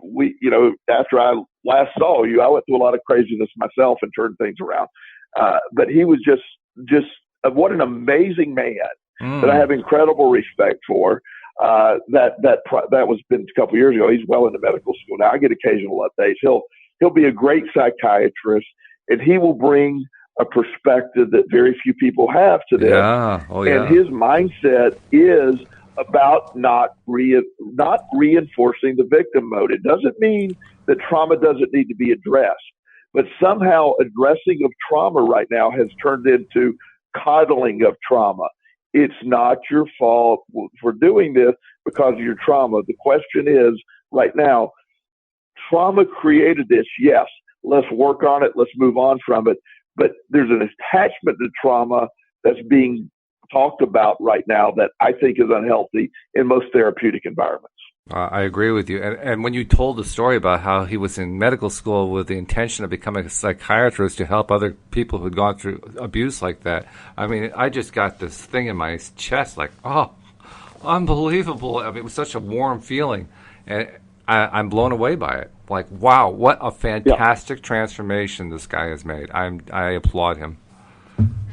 I last saw you, I went through a lot of craziness myself and turned things around. But he was just what an amazing man that I have incredible respect for. That was been a couple of years ago. He's well into medical school now. I get occasional updates. He'll be a great psychiatrist, and he will bring a perspective that very few people have to this. Yeah. Oh, yeah. And his mindset is about not reinforcing the victim mode. It doesn't mean that trauma doesn't need to be addressed, but somehow addressing of trauma right now has turned into coddling of trauma. It's not your fault for doing this because of your trauma. The question is right now, trauma created this. Yes, let's work on it. Let's move on from it. But there's an attachment to trauma that's being talked about right now that I think is unhealthy in most therapeutic environments. I agree with you. And when you told the story about how he was in medical school with the intention of becoming a psychiatrist to help other people who'd gone through abuse like that, I mean, I just got this thing in my chest like, oh, unbelievable. I mean, it was such a warm feeling. And I'm blown away by it. Like, wow, what a fantastic transformation this guy has made. I applaud him.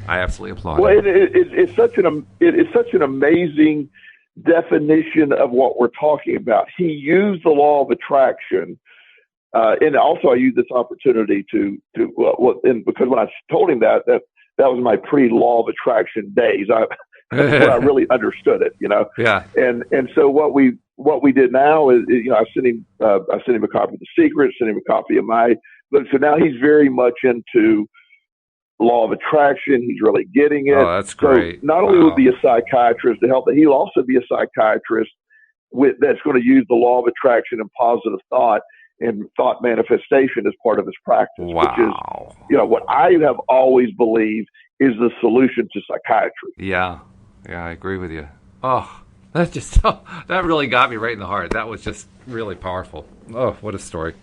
I absolutely applaud him. Well, it's such an amazing definition of what we're talking about. He used the law of attraction, and also I used this opportunity because when I told him that was my pre-law of attraction days. When I really understood it, Yeah. And so what we did now is I sent him a copy of The Secret, sent him a copy of my book. So now he's very much into law of attraction. He's really getting it. Oh, that's great. So not only will he be a psychiatrist to help, but he'll also be a psychiatrist that's going to use the law of attraction and positive thought and thought manifestation as part of his practice, which is, what I have always believed is the solution to psychiatry. Yeah. Yeah, I agree with you. Oh, that really got me right in the heart. That was just really powerful. Oh, what a story.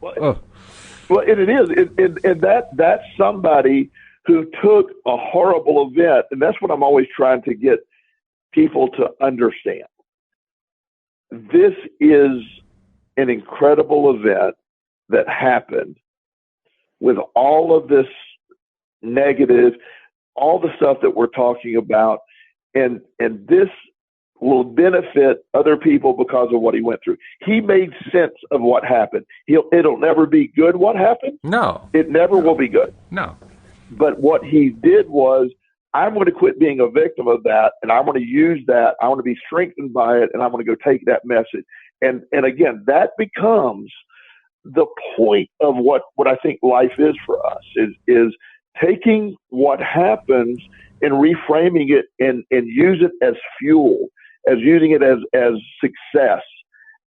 Well, and it is. And that's somebody who took a horrible event, and that's what I'm always trying to get people to understand. This is an incredible event that happened with all of this negative, all the stuff that we're talking about. And this will benefit other people because of what he went through. He made sense of what happened. It'll never be good what happened. No. It never will be good. No. But what he did was, I'm going to quit being a victim of that, and I'm going to use that. I want to be strengthened by it, and I'm going to go take that message. And again, that becomes the point of what I think life is for us, is taking what happens and reframing it and use it as fuel, as using it as success.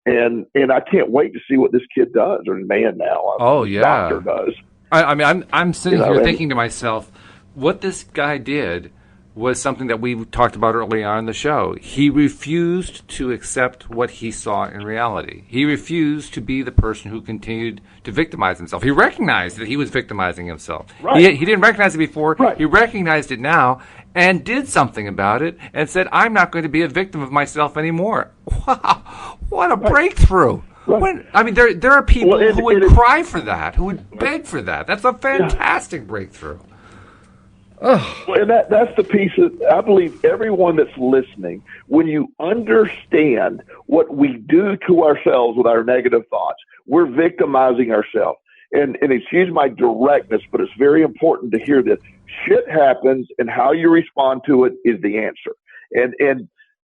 And I can't wait to see what this kid does, or man now. Oh, yeah. Doctor does. I mean, I'm sitting here thinking to myself, what this guy did was something that we talked about early on in the show. He refused to accept what he saw in reality. He refused to be the person who continued to victimize himself. He recognized that he was victimizing himself. Right. He didn't recognize it before. Right. He recognized it now and did something about it and said, I'm not going to be a victim of myself anymore. Wow. What a breakthrough. Right. I mean, there are people who would cry for that, who would beg for that. That's a fantastic breakthrough. Oh. Well, and that's the piece that I believe everyone that's listening, when you understand what we do to ourselves with our negative thoughts, we're victimizing ourselves. And excuse my directness, but it's very important to hear this. Shit happens, and how you respond to it is the answer. And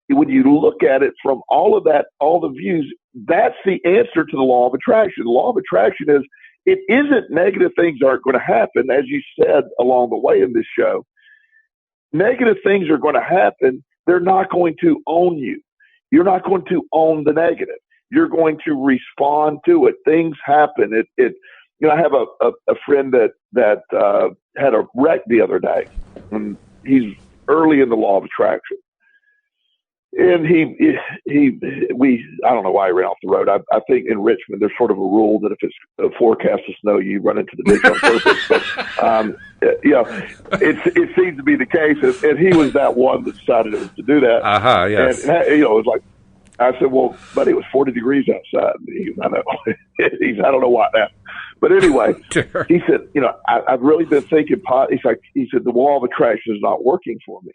when you look at it from all of that, all the views, that's the answer to the law of attraction. The law of attraction is, it isn't negative things aren't going to happen, as you said along the way in this show. Negative things are going to happen. They're not going to own you. You're not going to own the negative. You're going to respond to it. Things happen. I have a friend that had a wreck the other day, and he's early in the law of attraction. And I don't know why he ran off the road. I think in Richmond, there's sort of a rule that if it's a forecast of snow, you run into the ditch on purpose. But, it seems to be the case. And he was that one that decided it was to do that. Yes. And it was like, I said, well, buddy, it was 40 degrees outside. I know. I don't know why that. But anyway, Sure. He said, I've really been thinking, he said, the law of attraction is not working for me.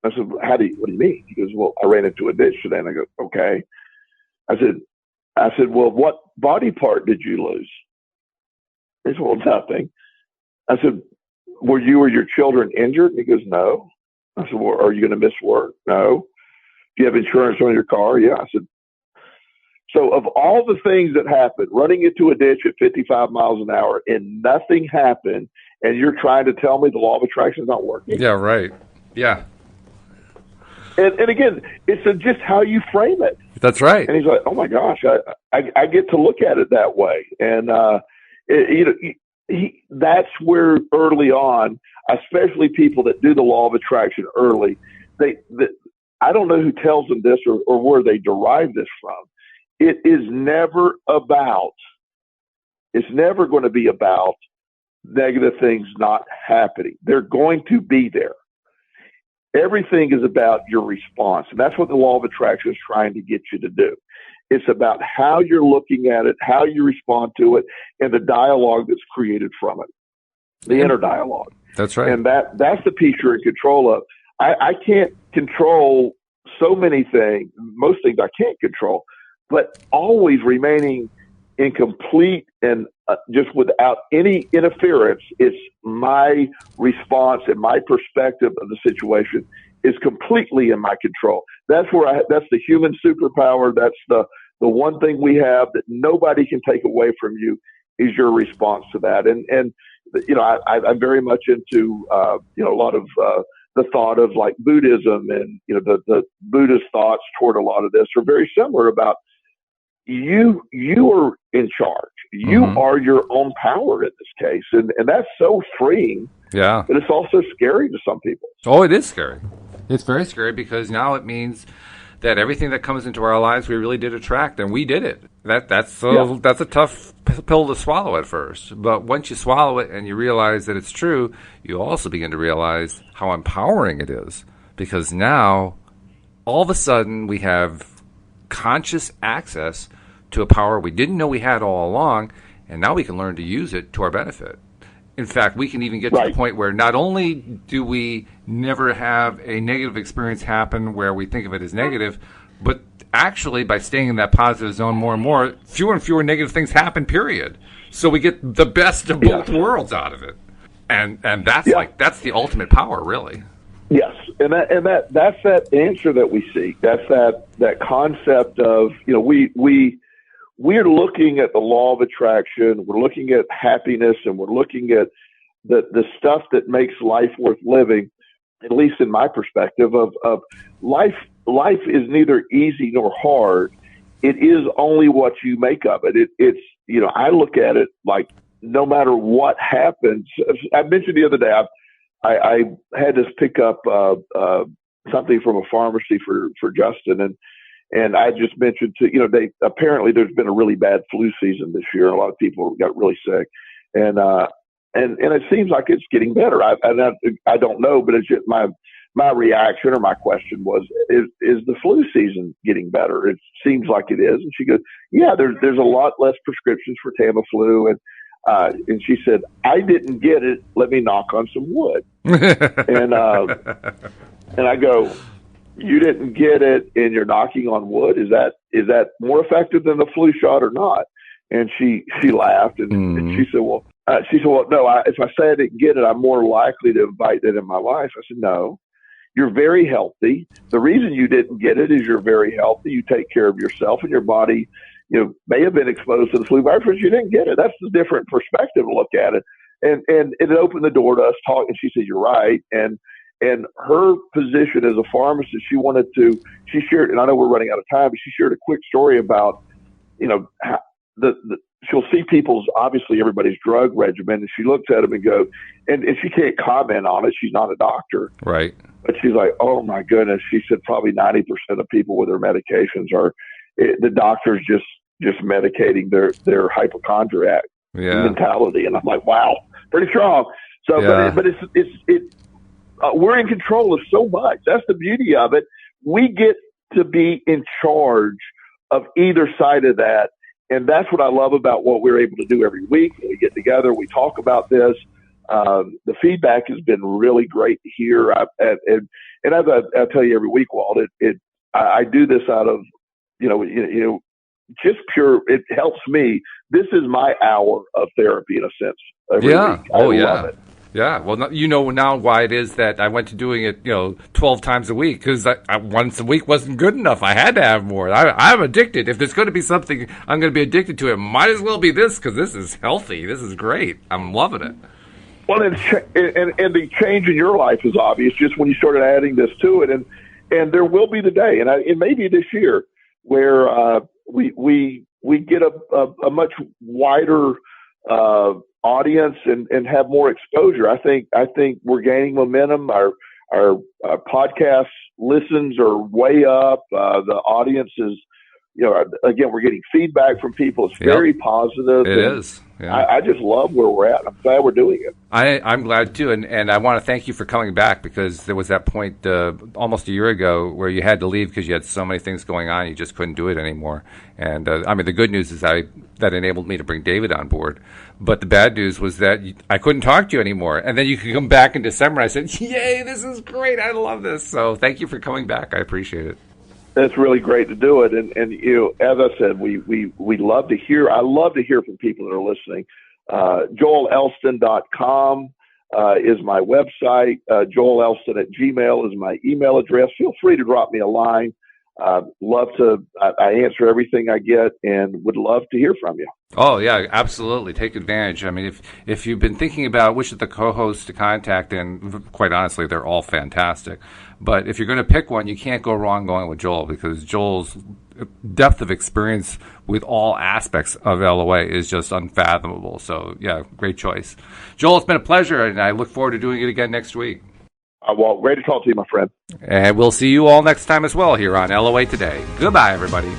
I said, what do you mean? He goes, well, I ran into a ditch today. And I go, okay. I said, well, what body part did you lose? He said, well, nothing. I said, were you or your children injured? And he goes, no. I said, well, are you going to miss work? No. Do you have insurance on your car? Yeah. I said, so of all the things that happened, running into a ditch at 55 miles an hour and nothing happened, and you're trying to tell me the law of attraction is not working? Yeah, right. Yeah. And again, it's just how you frame it. That's right. And he's like, oh my gosh, I get to look at it that way. And, that's where early on, especially people that do the law of attraction early, I don't know who tells them this or where they derive this from. It's never going to be about negative things not happening. They're going to be there. Everything is about your response. And that's what the law of attraction is trying to get you to do. It's about how you're looking at it, how you respond to it, and the dialogue that's created from it, the inner dialogue. That's right. And that's the piece you're in control of. I can't control so many things. Most things I can't control, but always remaining in complete and just without any interference, it's my response and my perspective of the situation is completely in my control. That's that's the human superpower. That's the one thing we have that nobody can take away from you is your response to that. And I'm very much into a lot of the thought of like Buddhism, and the Buddhist thoughts toward a lot of this are very similar about you are in charge. You are your own power in this case. And that's so freeing. Yeah. But it's also scary to some people. Oh, it is scary. It's very scary because now it means that everything that comes into our lives we really did attract, and we did it. That's a tough pill to swallow at first. But once you swallow it and you realize that it's true, you also begin to realize how empowering it is. Because now, all of a sudden, we have conscious access to a power we didn't know we had all along, and now we can learn to use it to our benefit. In fact, we can even get to the point where not only do we never have a negative experience happen where we think of it as negative, but actually by staying in that positive zone more and more, fewer and fewer negative things happen, period. So we get the best of both worlds out of it. And that's that's the ultimate power, really. Yes, and that's that answer that we seek. That's that concept of, we're looking at the law of attraction. We're looking at happiness, and we're looking at the stuff that makes life worth living. At least in my perspective of life. Life is neither easy nor hard. It is only what you make of it. It's I look at it like no matter what happens. I mentioned the other day I had to pick up something from a pharmacy for Justin, and I just mentioned they apparently there's been a really bad flu season this year. A lot of people got really sick, and it seems like it's getting better. I don't know, but it's just my reaction or my question was, is the flu season getting better? It seems like it is. And she goes, yeah, there's a lot less prescriptions for Tamiflu. And she said, I didn't get it. Let me knock on some wood. and I go, you didn't get it and you're knocking on wood. Is that more effective than the flu shot or not? And she laughed and she said, well, no, if I say I didn't get it, I'm more likely to invite that in my life. I said, no. You're very healthy. The reason you didn't get it is you're very healthy. You take care of yourself, and your body, may have been exposed to the flu virus, but you didn't get it. That's the different perspective to look at it. And it opened the door to us talking. She said, you're right. And her position as a pharmacist, she shared, and I know we're running out of time, but she shared a quick story about, how she'll see obviously everybody's drug regimen, and she looks at them and go, and she can't comment on it. She's not a doctor. Right. But she's like, oh my goodness. She said probably 90% of people with their medications the doctor's just medicating their hypochondriac mentality. And I'm like, wow, pretty strong. So, but we're in control of so much. That's the beauty of it. We get to be in charge of either side of that. And that's what I love about what we're able to do every week. We get together, we talk about this. The feedback has been really great to hear. And as I tell you every week, Walt, I do this out of, just pure, it helps me. This is my hour of therapy in a sense. Every week. I love it. Yeah, well, now why it is that I went to doing it, 12 times a week, because once a week wasn't good enough. I had to have more. I'm addicted. If there's going to be something I'm going to be addicted to, it might as well be this, because this is healthy. This is great. I'm loving it. Well, and the change in your life is obvious just when you started adding this to it, and there will be the day, and it may be this year, where we get a much wider audience and have more exposure. I think we're gaining momentum. Our podcast listens are way up. The audience is, again, we're getting feedback from people. It's very positive. It is. Yeah. I just love where we're at. I'm glad we're doing it. I'm glad too, and I want to thank you for coming back, because there was that point almost a year ago where you had to leave because you had so many things going on, you just couldn't do it anymore. And the good news is that enabled me to bring David on board, but the bad news was that I couldn't talk to you anymore. And then you could come back in December. I said, "Yay, this is great! I love this." So thank you for coming back. I appreciate it. That's really great to do it. And as I said, we love to hear. I love to hear from people that are listening. JoelElston.com is my website. JoelElston@gmail is my email address. Feel free to drop me a line. Love to. I answer everything I get, and would love to hear from you. Oh yeah, absolutely. Take advantage. I mean, if you've been thinking about which of the co-hosts to contact, and quite honestly, they're all fantastic. But if you're going to pick one, you can't go wrong going with Joel, because Joel's depth of experience with all aspects of LOA is just unfathomable. So yeah, great choice. Joel, it's been a pleasure, and I look forward to doing it again next week. Walt, great to talk to you, my friend. And we'll see you all next time as well here on LOA Today. Goodbye, everybody.